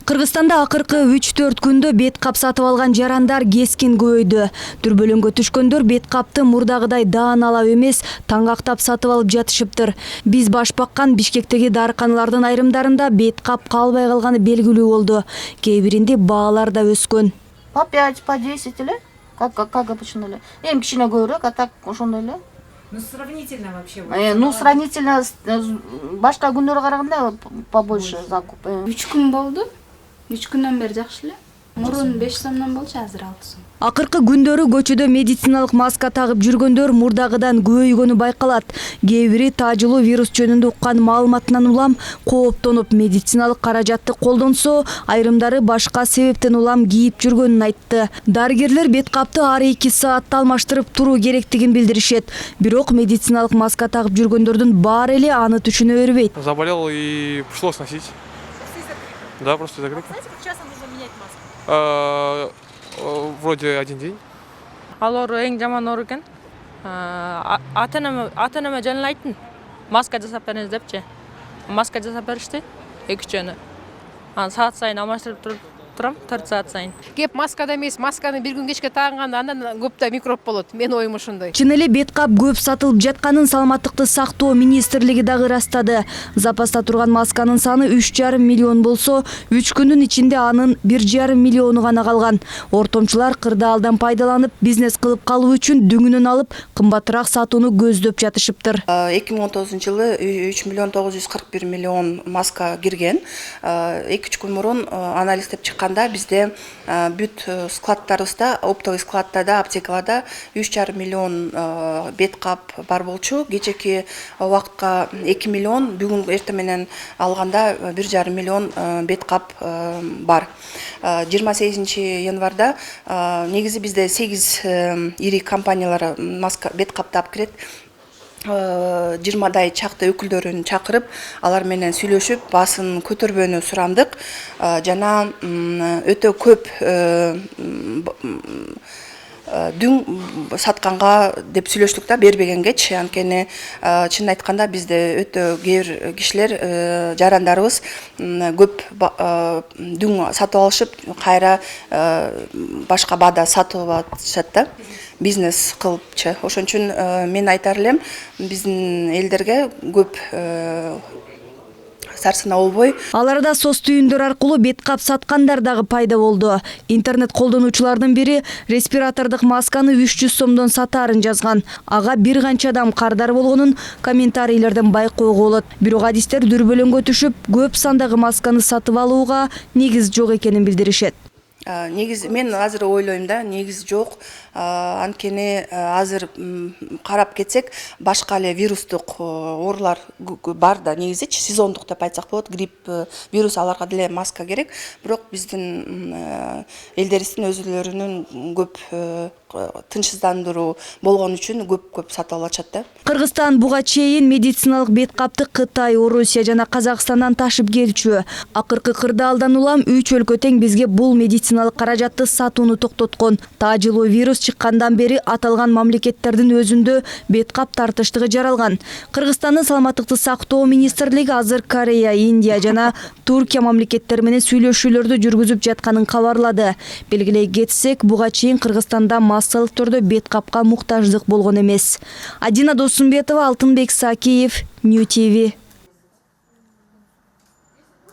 Кыргызстанда акыркы 3-4 күндө бет кап сатып алган жарандар кескин көбөйдү. Дүрбөлөңгө түшкөндөр бет капты мурдагыдай дааналап эмес, таңгактап сатып алып жатышыптыр. Биз баш баккан Бишкектеги дарыканалардын айрымдарында бет кап калбай калганы белгилүү болду. Кээ биринде баалар да өскөн. По 5, по 10 эле, как обычно эле. Эми кичине көбүрөөк, а так ошондой эле. Ну, сравнительно вообще. Сравнительно башка күндөргө караганда побольше закуп. 3 күн болду. 3 күндөн бери жакшы эле. Мурун 5 сомдон болчу, азыр 6 сом. Акыркы күндөрү көчөдө медициналык маска тагып жүргөндөр мурдагыдан көбөйгөнү байкалат. Кээ бири таажылуу вирус жөнүндө уккан маалыматынан улам кооптонуп медициналык каражатты колдонсо, айрымдары башка себептен улам кийип жүргөнүн айтты. Дарыгерлер бет капты ар 2 саатта алмаштырып туруу керектигин билдиришет. Бирок медициналык маска тагып жүргөндөрдүн баары эле аны түшүнө бербейт. Заболел и пришлось носить. Да, просто закрыть. Знаете, как часто нужно менять маску? Вроде 1 день. Алар эң жаман оор экен. Ата-энеме жөн айттым. Маска жасап бериңиз депчи. Маска жасап беришти 2 жөнү. Саат сайын алмаштырып турам 4 саат сайын. Кеп маскада эмес, масканы бир күн кечке тагынганда андан көп да микроб болот. Мен оюм ошондой. Чын эле бет кап көп сатылып жатканын Саламаттыкты сактоо министрлиги дагы ырастады. Запаста турган масканын саны 3,5 миллион болсо, 3 күндүн ичинде анын 1,5 миллиону гана калган. Ортомчулар кырдаалдан пайдаланып, бизнес кылып калуу үчүн дүңүнөн алып, кымбатыраак сатууну көздөп жатышыптыр. 2019-жылы 3 миллион 941 миллион маска кирген. 2-3 күн мурун анализдеп чыккан бизде бүт складтарыбызда, оптовый складтарда, аптекаларда 3,5 миллион бет кап бар болчу. Кечеки убакытка 2 миллион, бүгүн эртең менен алганда 1,5 миллион бет кап бар. 28 январда негизи бизде 8 ири компаниялар маска бет капты алып кирет. 20дай чакты өкүлдөрүн чакырып, алар менен сүйлөшүп, басын көтөрбөнү сурандык. Жана өтө көп дүң сатканга деп сүйлөштүк да, бербегенге. Анткени чын айтканда бизде өтө кээ кишилер, жарандарыбыз көп дүң сатып алышып, кайра башка баада сатып атышат да. Бизнес кылыпчы. Ошон үчүн мен айтар элем, биздин элдерге көп сарсына болбой. Аларда соц түйүндөр аркылуу бет кап саткандар дагы пайда болду. Интернет колдонуучулардын бири респиратордук масканы 300 сомдон сатаарын жазган. Ага бир канча адам кардар болгонун комментарийлерден байкоого болот. Бирок адистер дүрбөлөңгө түшүп, көп сандагы масканы сатып алууга негиз жок экенин билдиришет. Негиз мен азыр ойлойм да, негиз жок. Анткени азыр карап кетсек, башка эле вирустук оорулар бар да, негизичи сезондук деп айтсак болот. Грипп, вирус, аларга деле маска керек. Бирок биздин элдерибиздин өзүлөрүнүн көп тынчсыздандыруу болгон үчүн көп сатып алышат да. Кыргызстан буга чейин медициналык бет капты Кытай, Орусия жана Казакстандан ташып келчү. Акыркы кырдаалдан улам 3 өлкө тең бизге бул медициналык каражатты сатууну токтоткон. Таажылуу вирус чыккандан бери аталган мамлекеттердин өзүндө бет кап тартыштыгы жаралган. Кыргызстандын Саламаттыкты сактоо министрлиги азыр Корея, Индия жана Туркия мамлекеттери менен сүйлөшүүлөрдү жүргүзүп жатканын кабарлады. Белгилей кетсек, буга чейин Кыргызстанда массалык түрдө бет капка муктаждык болгон эмес. Адина Досумбетова, Алтынбек Сакиев, Нью ТВ.